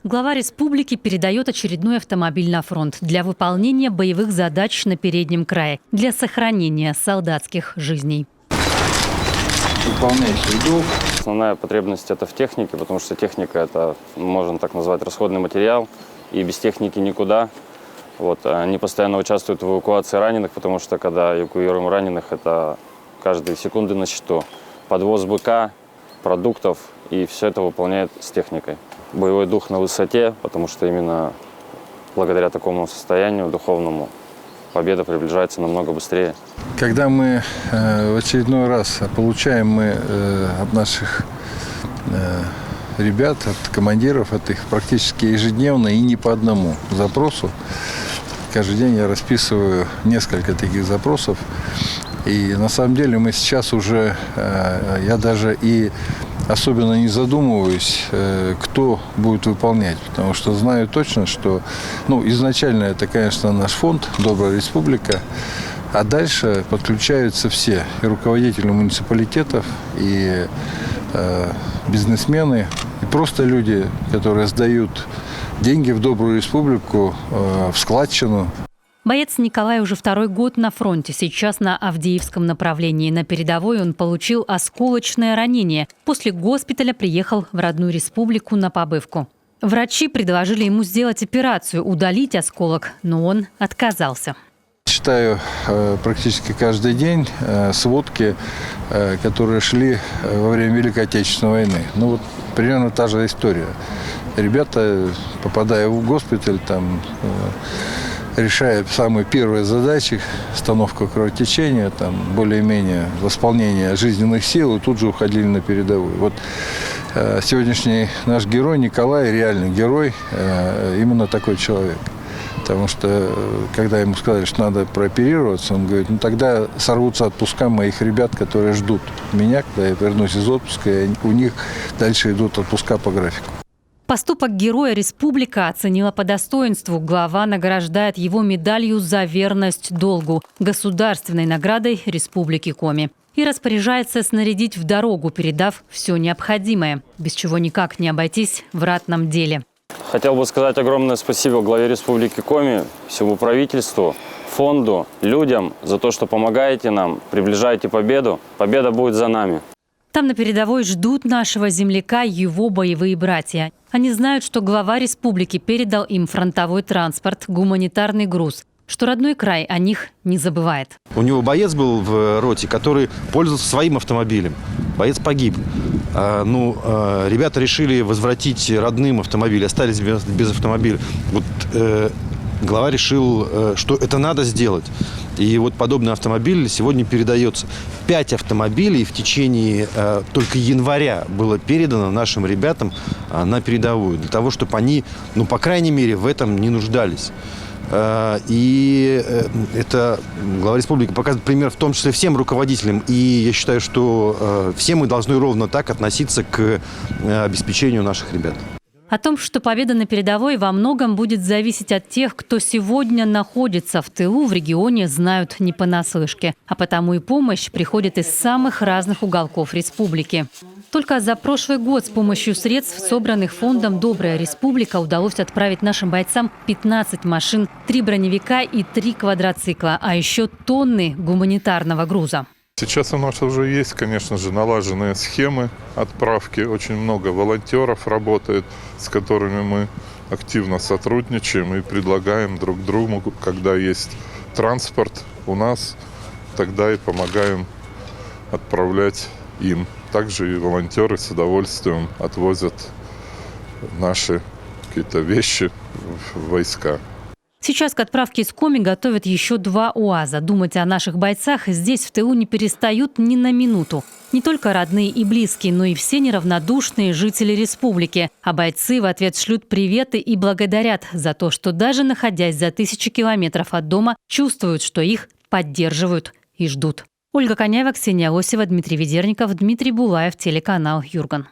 Глава республики передает очередной автомобиль на фронт для выполнения боевых задач на переднем крае, для сохранения солдатских жизней. Выполняющий долг. Основная потребность это в технике, потому что техника это, можно так назвать, расходный материал, и без техники никуда. Они постоянно участвуют в эвакуации раненых, потому что когда эвакуируем раненых, это каждые секунды на счету. Подвоз БК, продуктов, и все это выполняет с техникой. Боевой дух на высоте, потому что именно благодаря такому состоянию духовному победа приближается намного быстрее. Когда мы в очередной раз получаем от наших ребят, от командиров, от их практически ежедневно и не по одному запросу. Каждый день я расписываю несколько таких запросов. И на самом деле мы сейчас уже, я даже и особенно не задумываюсь, кто будет выполнять. Потому что знаю точно, что изначально это, конечно, наш фонд «Добрая республика». А дальше подключаются все. И руководители муниципалитетов, и бизнесмены, и просто люди, которые сдают деньги в Добрую республику, в складчину. Боец Николай уже второй год на фронте. Сейчас на Авдеевском направлении. На передовой он получил осколочное ранение. После госпиталя приехал в родную республику на побывку. Врачи предложили ему сделать операцию, удалить осколок, но он отказался. Читаю практически каждый день сводки, которые шли во время Великой Отечественной войны. Примерно та же история. Ребята, попадая в госпиталь, решая самые первые задачи, остановку кровотечения, более-менее восполнение жизненных сил, и тут же уходили на передовую. Сегодняшний наш герой Николай, реальный герой, именно такой человек. Потому что, когда ему сказали, что надо прооперироваться, он говорит, тогда сорвутся отпуска моих ребят, которые ждут меня, когда я вернусь из отпуска, и у них дальше идут отпуска по графику. Поступок героя республика оценила по достоинству. Глава награждает его медалью за верность долгу, государственной наградой Республики Коми. И распоряжается снарядить в дорогу, передав все необходимое, без чего никак не обойтись в ратном деле. Хотел бы сказать огромное спасибо главе Республики Коми, всему правительству, фонду, людям за то, что помогаете нам, приближаете победу. Победа будет за нами. Там на передовой ждут нашего земляка его боевые братья. Они знают, что глава республики передал им фронтовой транспорт, гуманитарный груз, что родной край о них не забывает. У него боец был в роте, который пользовался своим автомобилем. Боец погиб. Ребята решили возвратить родным автомобиль, остались без автомобиля. Глава решил, что это надо сделать. И подобный автомобиль сегодня передается. 5 автомобилей в течение только января было передано нашим ребятам на передовую. Для того, чтобы они, по крайней мере, в этом не нуждались. И это глава республики показывает пример в том числе всем руководителям. И я считаю, что все мы должны ровно так относиться к обеспечению наших ребят. О том, что победа на передовой во многом будет зависеть от тех, кто сегодня находится в тылу, в регионе, знают не понаслышке. А потому и помощь приходит из самых разных уголков республики. Только за прошлый год с помощью средств, собранных фондом «Добрая республика», удалось отправить нашим бойцам 15 машин, 3 броневика и 3 квадроцикла, а еще тонны гуманитарного груза. Сейчас у нас уже есть, конечно же, налаженные схемы отправки. Очень много волонтеров работает, с которыми мы активно сотрудничаем и предлагаем друг другу, когда есть транспорт у нас, тогда и помогаем отправлять им. Также и волонтеры с удовольствием отвозят наши какие-то вещи в войска. Сейчас к отправке из Коми готовят еще 2 УАЗа. Думать о наших бойцах здесь, в тылу, не перестают ни на минуту. Не только родные и близкие, но и все неравнодушные жители республики. А бойцы в ответ шлют приветы и благодарят за то, что даже находясь за тысячи километров от дома, чувствуют, что их поддерживают и ждут. Ольга Коняева, Ксения Лосева, Дмитрий Ведерников, Дмитрий Булаев, телеканал Юрган.